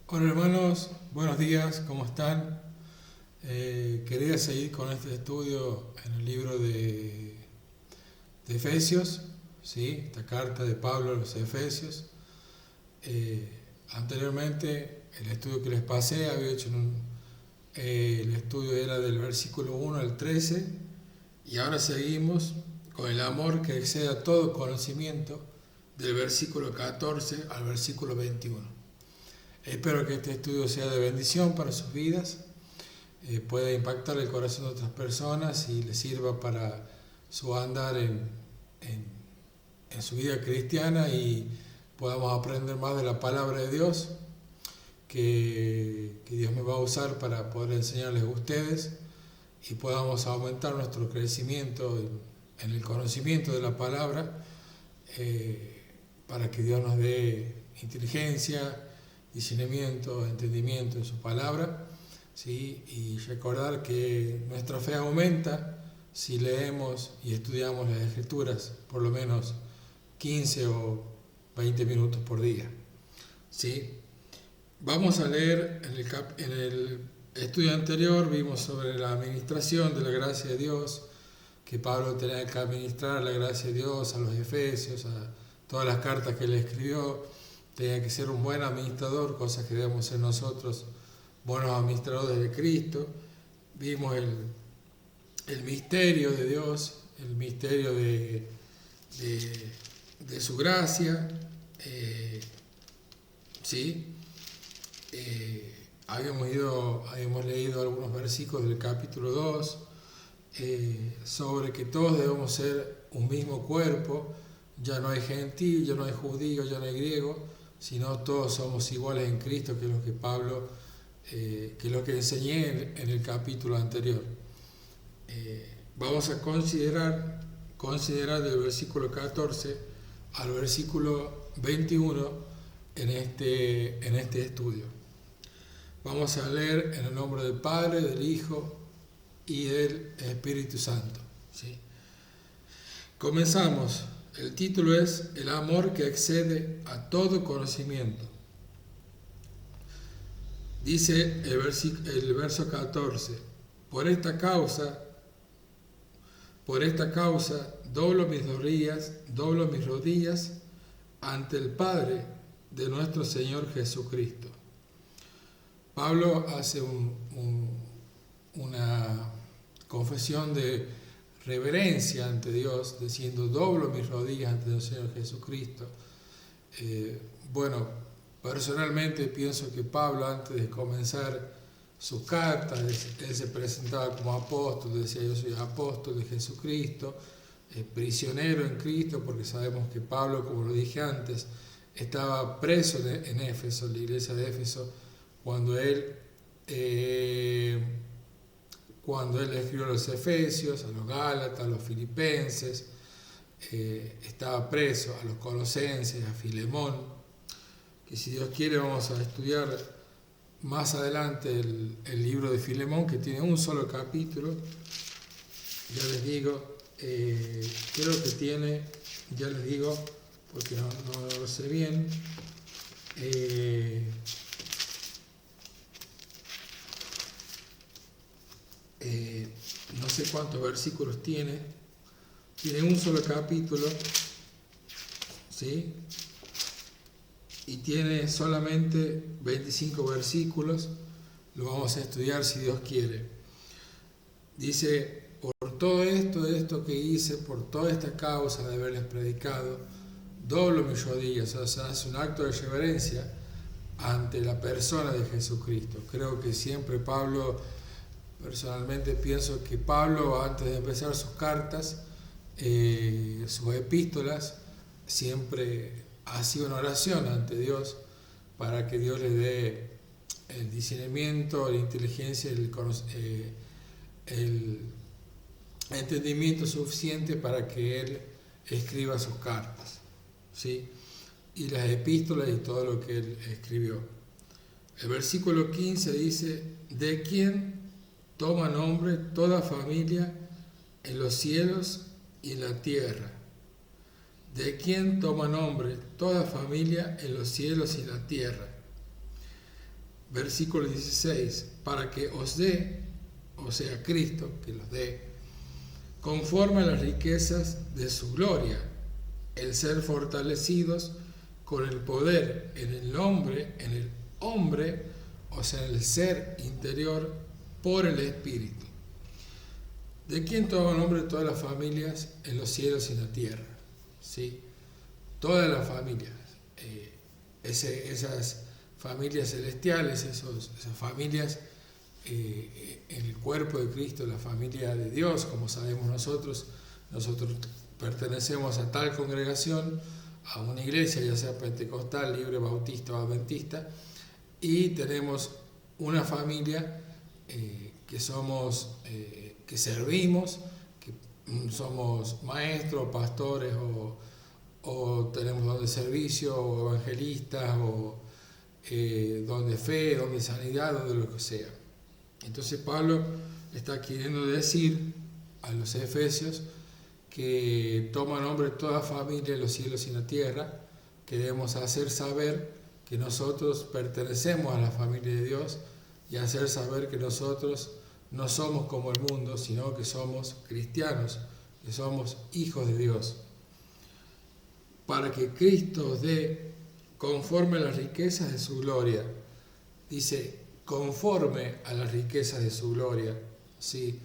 Hola hermanos, buenos días, ¿cómo están? Quería seguir con este estudio en el libro de Efesios, ¿sí? Esta carta de Pablo a los Efesios. Anteriormente, el estudio que les pasé, había hecho el estudio era del versículo 1 al 13, y ahora seguimos con el amor que excede a todo conocimiento, del versículo 14 al versículo 21. Espero que este estudio sea de bendición para sus vidas, pueda impactar el corazón de otras personas y les sirva para su andar en su vida cristiana, y podamos aprender más de la palabra de Dios que Dios me va a usar para poder enseñarles a ustedes, y podamos aumentar nuestro crecimiento en el conocimiento de la palabra, para que Dios nos dé inteligencia, discernimiento, entendimiento en su palabra, ¿sí? Y recordar que nuestra fe aumenta si leemos y estudiamos las Escrituras por lo menos 15 o 20 minutos por día, ¿sí? Vamos a leer en el estudio anterior, vimos sobre la administración de la gracia de Dios, que Pablo tenía que administrar la gracia de Dios a los Efesios, a todas las cartas que él escribió. Tenía que ser un buen administrador, cosa que debemos ser nosotros, buenos administradores de Cristo. Vimos el misterio de Dios, el misterio de su gracia, ¿sí? Habíamos leído algunos versículos del capítulo 2, sobre que todos debemos ser un mismo cuerpo. Ya no hay gentil, ya no hay judío, ya no hay griego, sino todos somos iguales en Cristo, que es lo que Pablo, que es lo que enseñé en el capítulo anterior. Vamos a considerar del versículo 14 al versículo 21 en este estudio. Vamos a leer en el nombre del Padre, del Hijo y del Espíritu Santo, ¿sí? Comenzamos. El título es El amor que excede a todo conocimiento. Dice el verso 14: Por esta causa doblo mis rodillas ante el Padre de nuestro Señor Jesucristo. Pablo hace una confesión de reverencia ante Dios, diciendo: doblo mis rodillas ante el Señor Jesucristo. Personalmente pienso que Pablo, antes de comenzar sus cartas, él se presentaba como apóstol, decía: yo soy apóstol de Jesucristo, prisionero en Cristo, porque sabemos que Pablo, como lo dije antes, estaba preso en Éfeso, en la iglesia de Éfeso, cuando él escribió a los Efesios, a los Gálatas, a los Filipenses, estaba preso, a los Colosenses, a Filemón, que si Dios quiere vamos a estudiar más adelante el libro de Filemón, que tiene un solo capítulo. Ya les digo, creo que tiene, ya les digo, porque no lo sé bien, no sé cuántos versículos tiene un solo capítulo, ¿sí? Y tiene solamente 25 versículos. Lo vamos a estudiar si Dios quiere. Dice: por todo esto que hice, por toda esta causa de haberles predicado, doblo mis rodillas. O sea, hace un acto de reverencia ante la persona de Jesucristo. Creo que siempre personalmente pienso que Pablo, antes de empezar sus cartas, sus epístolas, siempre hacía una oración ante Dios para que Dios le dé el discernimiento, la inteligencia, el entendimiento suficiente para que él escriba sus cartas, ¿sí? Y las epístolas y todo lo que él escribió. El versículo 15 dice: de quien toma nombre toda familia en los cielos y en la tierra. De quien toma nombre toda familia en los cielos y en la tierra. versículo 16, para que os dé, o sea, Cristo, que los dé, conforme a las riquezas de su gloria, el ser fortalecidos con el poder en el hombre, o sea, el ser interior, por el Espíritu. ¿De quién toma nombre todas las familias en los cielos y en la tierra? ¿Sí? Todas las familias, esas familias celestiales, esas familias en el cuerpo de Cristo, la familia de Dios, como sabemos nosotros pertenecemos a tal congregación, a una iglesia, ya sea pentecostal, libre, bautista o adventista, y tenemos una familia que somos, que servimos, que somos maestros, pastores o tenemos don de servicio, o evangelistas, o don de fe, don de sanidad, o de lo que sea. Entonces Pablo está queriendo decir a los efesios que toma nombre toda familia en los cielos y en la tierra, que debemos hacer saber que nosotros pertenecemos a la familia de Dios y hacer saber que nosotros no somos como el mundo, sino que somos cristianos, que somos hijos de Dios. Para que Cristo os dé conforme a las riquezas de su gloria. Dice, conforme a las riquezas de su gloria, ¿sí?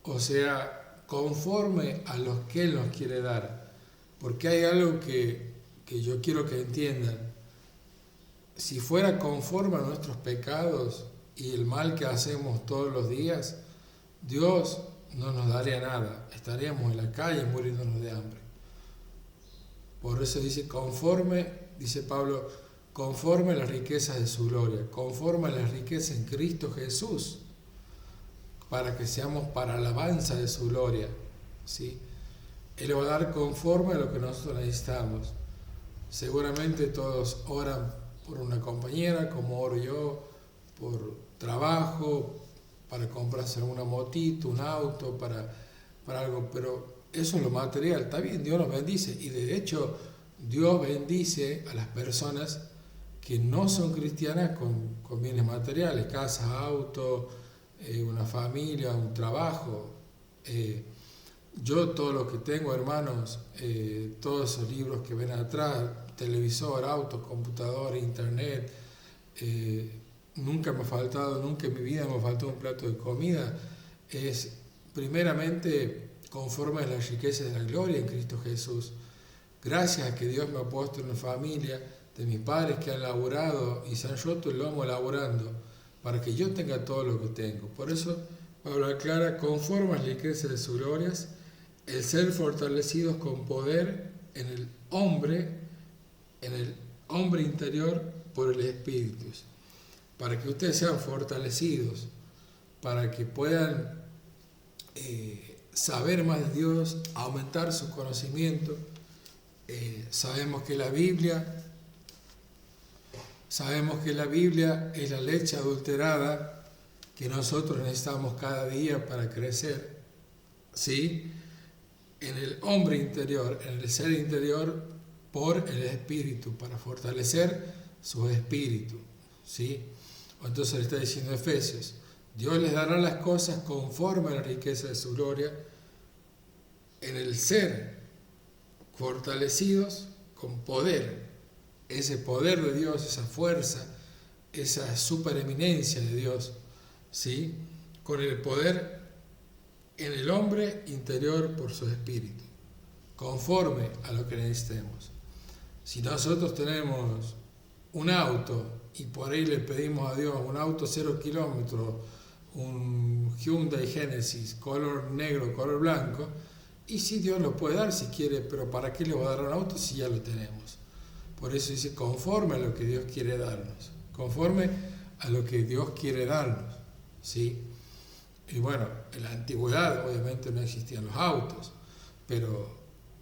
O sea, conforme a lo que Él nos quiere dar. Porque hay algo que yo quiero que entiendan. Si fuera conforme a nuestros pecados y el mal que hacemos todos los días, Dios no nos daría nada. Estaríamos en la calle muriéndonos de hambre. Por eso dice conforme, dice Pablo, conforme a las riquezas de su gloria, conforme a las riquezas en Cristo Jesús, para que seamos para alabanza de su gloria, ¿sí? Él va a dar conforme a lo que nosotros necesitamos. Seguramente todos oran por una compañera, como oro yo, por trabajo, para comprarse una motito, un auto, para algo, pero eso es lo material. Está bien, Dios nos bendice, y de hecho Dios bendice a las personas que no son cristianas con bienes materiales, casa, auto, una familia, un trabajo. Yo todo lo que tengo, hermanos, todos esos libros que ven atrás, televisor, auto, computadora, internet, nunca me ha faltado, nunca en mi vida me ha faltado un plato de comida. Es primeramente conforme a las riquezas de la gloria en Cristo Jesús. Gracias a que Dios me ha puesto en una familia de mis padres que han laborado y se han roto el lomo laborando para que yo tenga todo lo que tengo. Por eso Pablo aclara, conforme a las riquezas de sus glorias, el ser fortalecidos con poder en el hombre interior por el Espíritu, para que ustedes sean fortalecidos, para que puedan saber más de Dios, aumentar su conocimiento. Sabemos que la Biblia es la leche adulterada que nosotros necesitamos cada día para crecer, ¿sí? En el hombre interior, en el ser interior, por el Espíritu, para fortalecer su espíritu, ¿sí? Entonces le está diciendo a Efesios, Dios les dará las cosas conforme a la riqueza de su gloria, en el ser fortalecidos con poder, ese poder de Dios, esa fuerza, esa supereminencia de Dios, ¿sí? Con el poder en el hombre interior por su espíritu, conforme a lo que necesitemos. Si nosotros tenemos un auto y por ahí le pedimos a Dios un auto 0 kilómetros, un Hyundai Genesis, color negro, color blanco, y sí, Dios lo puede dar si quiere, pero ¿para qué le va a dar un auto si ya lo tenemos? Por eso dice, conforme a lo que Dios quiere darnos, conforme a lo que Dios quiere darnos, ¿sí? Y bueno, en la antigüedad obviamente no existían los autos, pero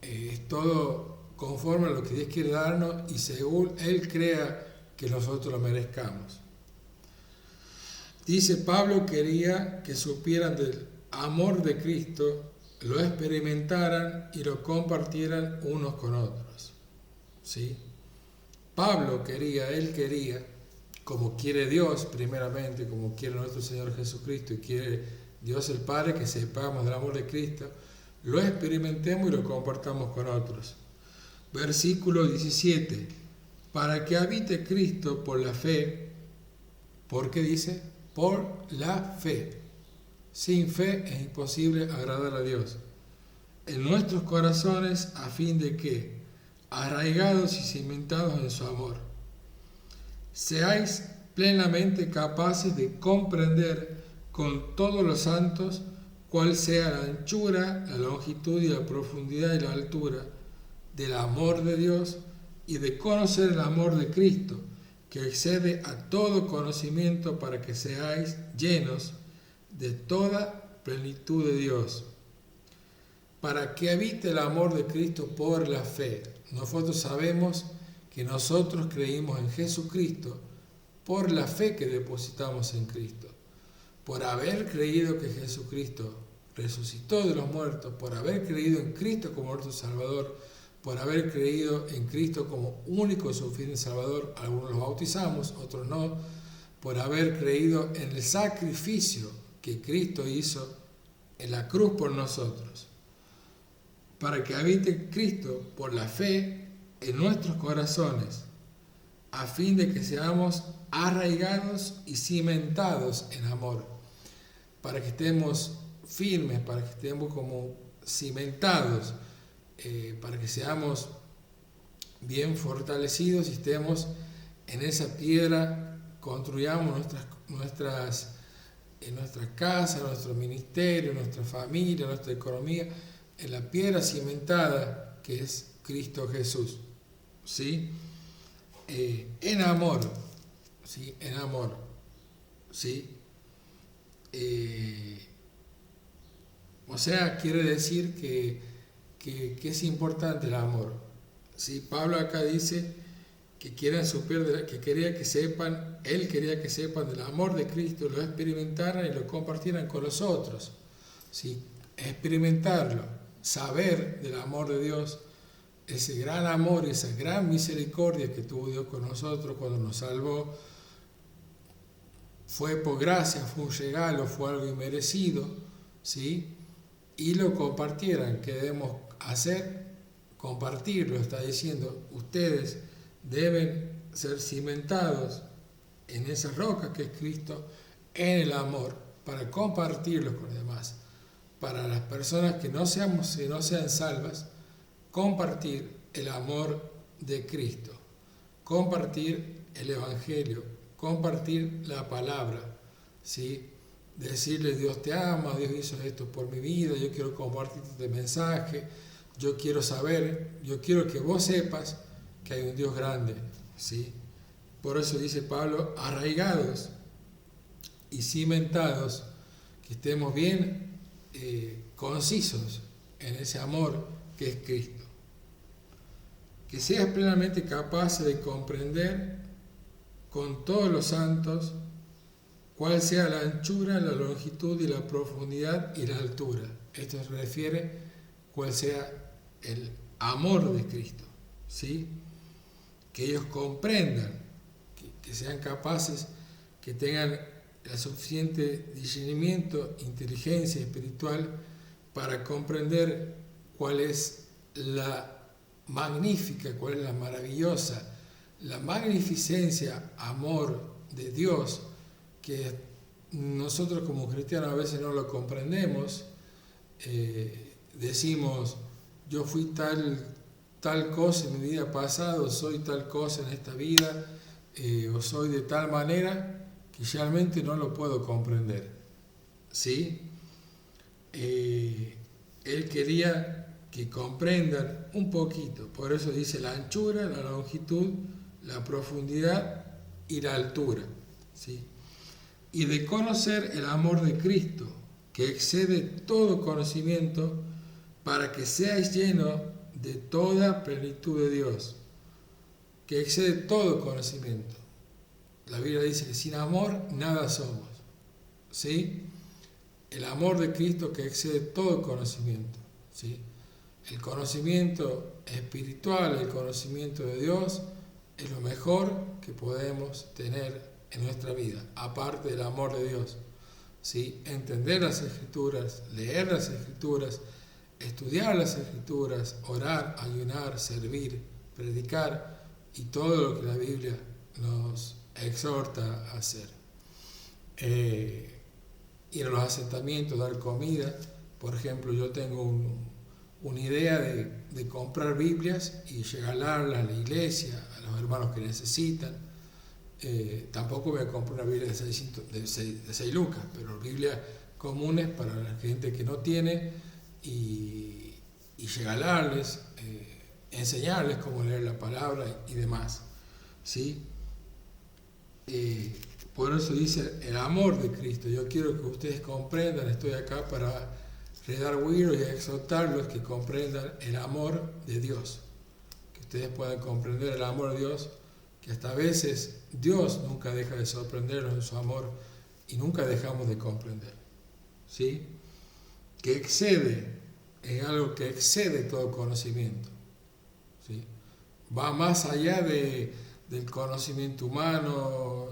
es todo conforme a lo que Dios quiere darnos y según Él crea que nosotros lo merezcamos. Dice, Pablo quería que supieran del amor de Cristo, lo experimentaran y lo compartieran unos con otros, ¿sí? Él quería como quiere Dios primeramente, como quiere nuestro Señor Jesucristo y quiere Dios el Padre, que sepamos del amor de Cristo, lo experimentemos y lo compartamos con otros. Versículo 17. Para que habite Cristo por la fe. ¿Por qué dice? Por la fe. Sin fe es imposible agradar a Dios. En nuestros corazones, a fin de que, arraigados y cimentados en su amor, seáis plenamente capaces de comprender con todos los santos cuál sea la anchura, la longitud y la profundidad y la altura del amor de Dios, y de conocer el amor de Cristo, que excede a todo conocimiento, para que seáis llenos de toda plenitud de Dios. Para que habite el amor de Cristo por la fe. Nosotros sabemos que nosotros creímos en Jesucristo por la fe que depositamos en Cristo. Por haber creído que Jesucristo resucitó de los muertos, por haber creído en Cristo como nuestro Salvador, por haber creído en Cristo como único y suficiente Salvador, algunos los bautizamos, otros no, por haber creído en el sacrificio que Cristo hizo en la cruz por nosotros, para que habite Cristo por la fe en nuestros corazones, a fin de que seamos arraigados y cimentados en amor, para que estemos firmes, para que estemos como cimentados, para que seamos bien fortalecidos y estemos en esa piedra, construyamos nuestra casa, nuestro ministerio, nuestra familia, nuestra economía, en la piedra cimentada que es Cristo Jesús, ¿sí? En amor, ¿sí? En amor, ¿sí? O sea, quiere decir que es importante el amor. ¿Sí? Pablo acá dice que quería que sepan, él quería que sepan del amor de Cristo, lo experimentaran y lo compartieran con los otros. ¿Sí? Experimentarlo, saber del amor de Dios, ese gran amor, esa gran misericordia que tuvo Dios con nosotros cuando nos salvó, fue por gracia, fue un regalo, fue algo inmerecido, ¿sí? Y lo compartieran. ¿Qué debemos hacer? Compartirlo. Está diciendo, ustedes deben ser cimentados en esa roca que es Cristo, en el amor, para compartirlo con los demás. Para las personas que no sean salvas, compartir el amor de Cristo, compartir el Evangelio, compartir la palabra, ¿sí? Decirle, Dios te ama, Dios hizo esto por mi vida, yo quiero compartir este mensaje, yo quiero saber, yo quiero que vos sepas que hay un Dios grande, ¿sí? Por eso dice Pablo, arraigados y cimentados, que estemos bien concisos en ese amor que es Cristo. Que seas plenamente capaz de comprender con todos los santos cuál sea la anchura, la longitud y la profundidad y la altura. Esto se refiere cuál sea el amor de Cristo, ¿sí? Que ellos comprendan, que sean capaces, que tengan el suficiente discernimiento, inteligencia espiritual para comprender cuál es la magnífica, cuál es la maravillosa, la magnificencia, amor de Dios, que nosotros como cristianos a veces no lo comprendemos. Decimos, yo fui tal cosa en mi vida pasada, o soy tal cosa en esta vida, o soy de tal manera que realmente no lo puedo comprender, ¿sí? Él quería que comprendan un poquito, por eso dice la anchura, la longitud, la profundidad y la altura, ¿sí? Y de conocer el amor de Cristo, que excede todo conocimiento, para que seáis llenos de toda plenitud de Dios, que excede todo conocimiento. La Biblia dice que sin amor nada somos, ¿sí? El amor de Cristo que excede todo conocimiento, ¿sí? El conocimiento espiritual, el conocimiento de Dios, es lo mejor que podemos tener en nuestra vida, aparte del amor de Dios. ¿Sí? Entender las Escrituras, leer las Escrituras, estudiar las Escrituras, orar, ayunar, servir, predicar y todo lo que la Biblia nos exhorta a hacer. Ir a los asentamientos, dar comida. Por ejemplo, yo tengo una idea de comprar Biblias y regalarlas a la iglesia, a los hermanos que necesitan. Tampoco voy a comprar una Biblia de 6 lucas, pero Biblias comunes para la gente que no tiene y regalarles, enseñarles cómo leer la palabra y demás. ¿Sí? Por eso dice el amor de Cristo. Yo quiero que ustedes comprendan, estoy acá para redarguirlos y exhortarlos que comprendan el amor de Dios, que ustedes puedan comprender el amor de Dios, que hasta a veces Dios nunca deja de sorprendernos en su amor y nunca dejamos de comprender. ¿Sí? Que es algo que excede todo conocimiento. ¿Sí? Va más allá del conocimiento humano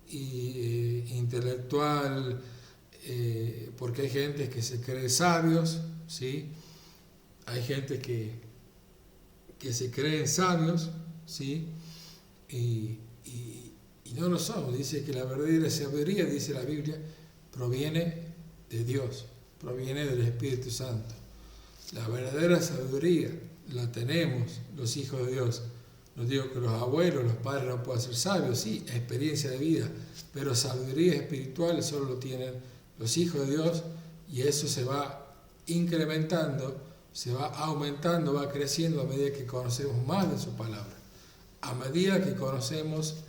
y intelectual, porque hay gente que se cree sabios, ¿sí? Hay gente que se creen sabios, ¿sí? Y no lo somos. Dice que la verdadera sabiduría, dice la Biblia, proviene de Dios, proviene del Espíritu Santo. La verdadera sabiduría la tenemos los hijos de Dios. No digo que los abuelos, los padres no puedan ser sabios, sí, experiencia de vida, pero sabiduría espiritual solo lo tienen los hijos de Dios, y eso se va incrementando, se va aumentando, va creciendo a medida que conocemos más de su palabra, a medida que conocemos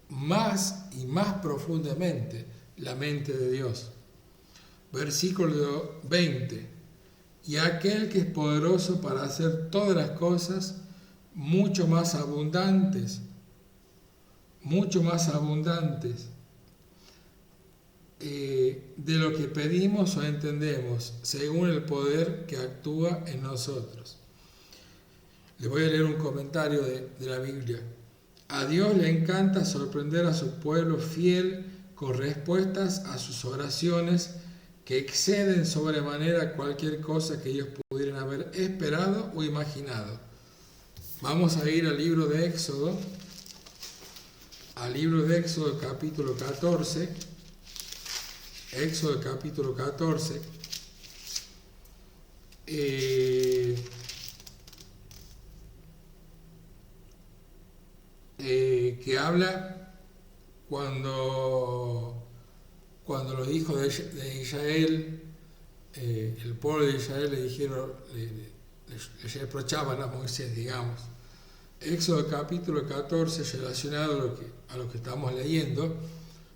más y más profundamente la mente de Dios. Versículo 20. Y aquel que es poderoso para hacer todas las cosas mucho más abundantes de lo que pedimos o entendemos, según el poder que actúa en nosotros. Le voy a leer un comentario de la Biblia. A Dios le encanta sorprender a su pueblo fiel con respuestas a sus oraciones que exceden sobremanera cualquier cosa que ellos pudieran haber esperado o imaginado. Vamos a ir al libro de Éxodo, capítulo 14. Éxodo capítulo 14. Que habla cuando los hijos de Israel, el pueblo de Israel le dijeron, le reprochaban a Moisés, digamos. Éxodo capítulo 14, relacionado a lo que estamos leyendo,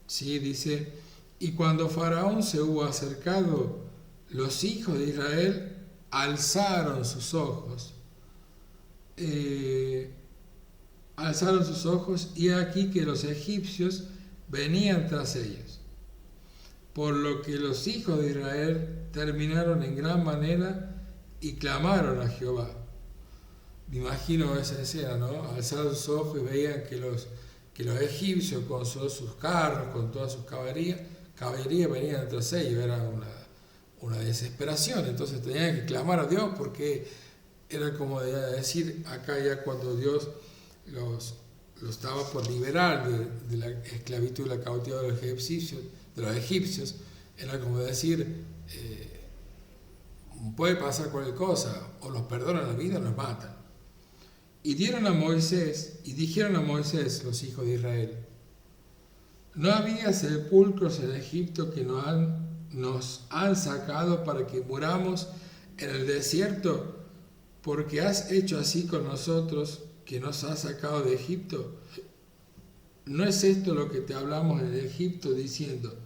¿sí? Dice: y cuando Faraón se hubo acercado, los hijos de Israel alzaron sus ojos, y aquí que los egipcios venían tras ellos. Por lo que los hijos de Israel terminaron en gran manera y clamaron a Jehová. Me imagino esa escena, ¿no? Alzaron sus ojos y veían que los egipcios con sus carros, con toda su caballería venían tras ellos. Era una desesperación. Entonces tenían que clamar a Dios, porque era como decir acá, ya cuando Dios los estaba por liberar de la esclavitud y la cautividad de los egipcios, era como decir, puede pasar cualquier cosa, o nos perdonan la vida o nos matan. Y dijeron a Moisés los hijos de Israel: no había sepulcros en Egipto que nos han sacado para que muramos en el desierto, porque has hecho así con nosotros, que nos has sacado de Egipto. ¿No es esto lo que te hablamos en Egipto, diciendo: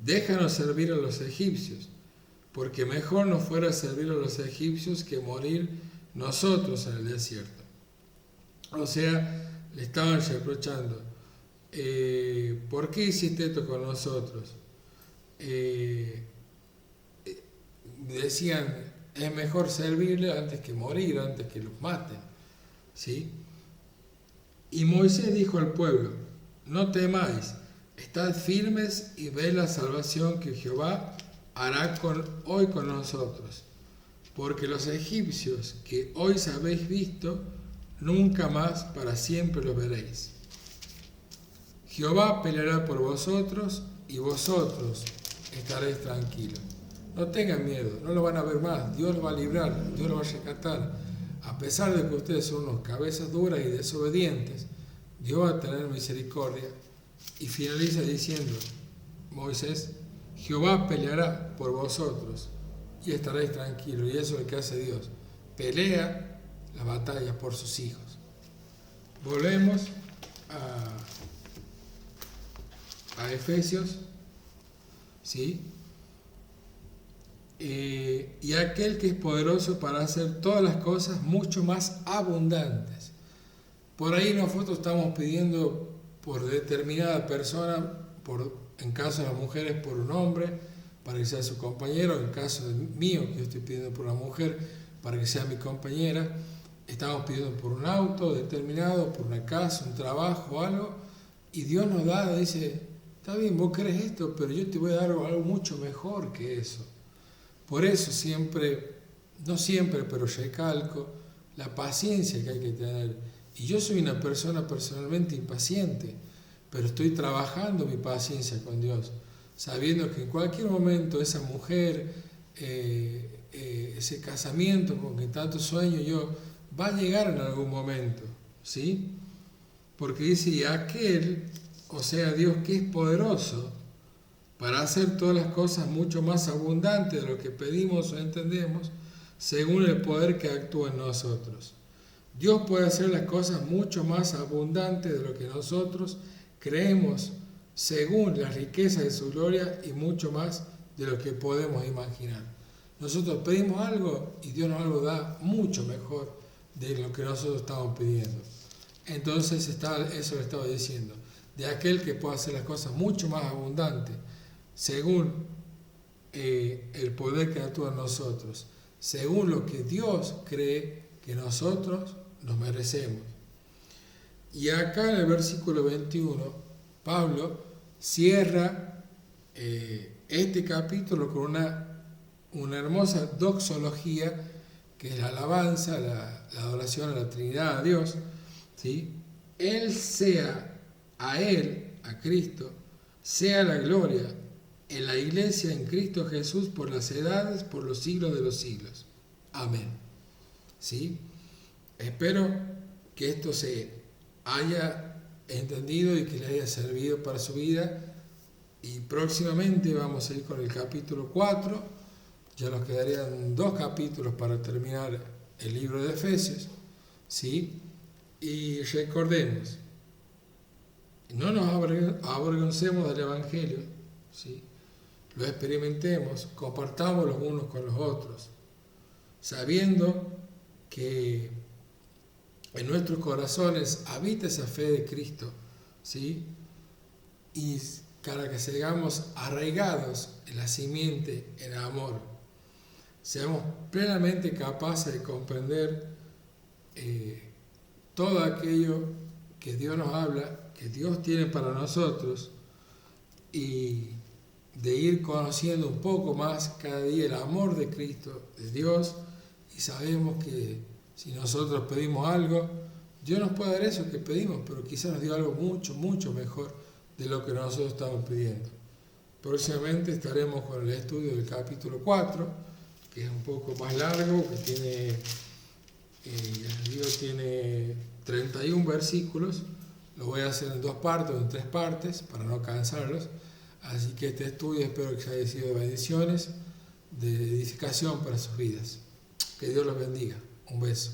déjanos servir a los egipcios? Porque mejor nos fuera servir a los egipcios que morir nosotros en el desierto. O sea, le estaban reprochando: ¿por qué hiciste esto con nosotros? Decían: es mejor servirle antes que morir, antes que los maten. ¿Sí? Y Moisés dijo al pueblo: no temáis, Estad firmes y ved la salvación que Jehová hará hoy con nosotros. Porque los egipcios que hoy habéis visto, nunca más para siempre los veréis. Jehová peleará por vosotros y vosotros estaréis tranquilos. No tengan miedo, no lo van a ver más. Dios lo va a librar, Dios lo va a rescatar. A pesar de que ustedes son unos cabezas duras y desobedientes, Dios va a tener misericordia. Y finaliza diciendo, Moisés, Jehová peleará por vosotros y estaréis tranquilos. Y eso es lo que hace Dios. Pelea las batallas por sus hijos. Volvemos a Efesios, ¿sí? Y aquel que es poderoso para hacer todas las cosas mucho más abundantes. Por ahí nosotros estamos pidiendo por determinada persona, en caso de las mujeres por un hombre, para que sea su compañero, en caso de mío, que yo estoy pidiendo por una mujer, para que sea mi compañera. Estamos pidiendo por un auto determinado, por una casa, un trabajo, algo, y Dios nos da, dice, está bien, vos querés esto, pero yo te voy a dar algo mucho mejor que eso. Por eso siempre, no siempre, pero recalco la paciencia que hay que tener. Y yo soy una persona personalmente impaciente, pero estoy trabajando mi paciencia con Dios, sabiendo que en cualquier momento esa mujer, ese casamiento con que tanto sueño yo, va a llegar en algún momento, ¿sí? Porque dice, y aquel, o sea Dios que es poderoso para hacer todas las cosas mucho más abundantes de lo que pedimos o entendemos, según el poder que actúa en nosotros. Dios puede hacer las cosas mucho más abundantes de lo que nosotros creemos, según las riquezas de su gloria y mucho más de lo que podemos imaginar. Nosotros pedimos algo y Dios nos lo da mucho mejor de lo que nosotros estamos pidiendo. Entonces eso lo estaba diciendo, de aquel que puede hacer las cosas mucho más abundantes, según el poder que actúa en nosotros, según lo que Dios cree que nosotros nos merecemos. Y acá en el versículo 21, Pablo cierra este capítulo con una hermosa doxología, que es la alabanza, la adoración a la Trinidad, a Dios, ¿sí? A Cristo, sea la gloria en la iglesia en Cristo Jesús por las edades, por los siglos de los siglos. Amén. ¿Sí? Espero que esto se haya entendido y que le haya servido para su vida. Y próximamente vamos a ir con el capítulo 4. Ya nos quedarían 2 capítulos para terminar el libro de Efesios. ¿Sí? Y recordemos, no nos avergoncemos del Evangelio, ¿sí? Lo experimentemos, compartamos los unos con los otros, sabiendo que en nuestros corazones habita esa fe de Cristo, ¿sí? Y para que sigamos arraigados en la simiente, en el amor, seamos plenamente capaces de comprender todo aquello que Dios nos habla, que Dios tiene para nosotros, y de ir conociendo un poco más cada día el amor de Cristo, de Dios, y sabemos que si nosotros pedimos algo, Dios nos puede dar eso que pedimos, pero quizás nos dio algo mucho, mucho mejor de lo que nosotros estamos pidiendo. Próximamente estaremos con el estudio del capítulo 4, que es un poco más largo, que tiene 31 versículos. Lo voy a hacer en 2 partes o en 3 partes para no cansarlos. Así que este estudio espero que haya sido de bendiciones, de edificación para sus vidas. Que Dios los bendiga. Un beso.